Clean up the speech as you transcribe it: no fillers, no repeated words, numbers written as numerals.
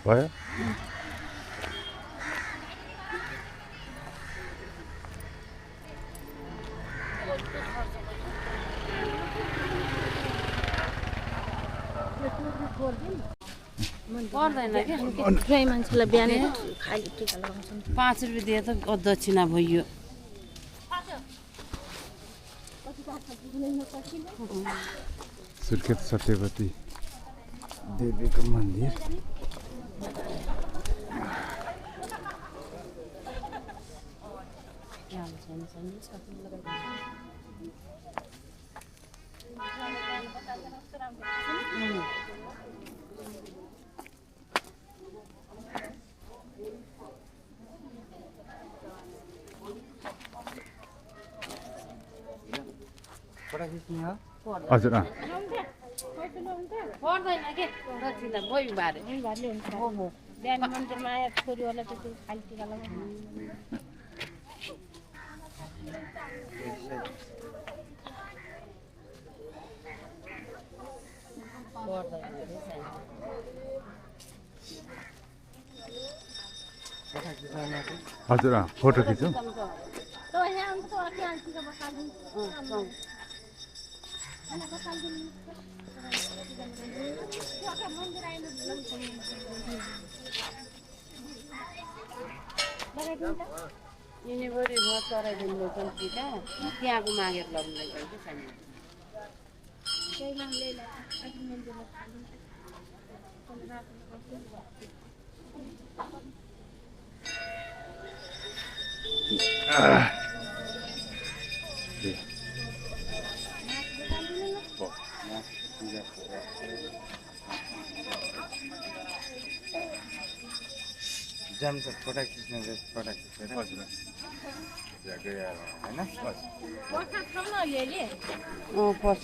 भयो पर्दैन कि थुप्रै मान्छेलाई बिहानै खाली टिका लगाउँछन् 5 रुपियाँ दिए त दक्षिणा भयो सुर्खेत सत्यवती देवीको मन्दिर हजुर पर्दैन के दक्षिणा भयो बारे भाले हुन्छ बिहान मन्दिरमा आएर छोरीहरूलाई त्यति खाली टिका लगाउँछ हजुर फोटो खिचौँ यिनीभरि म चराइदिनु लोकल टिका त्यहाँको मागेर लगाउनुलाई गयो कि छैन जान्छ फोटा खिच्ने फोटा खिचेर होइन पर्छ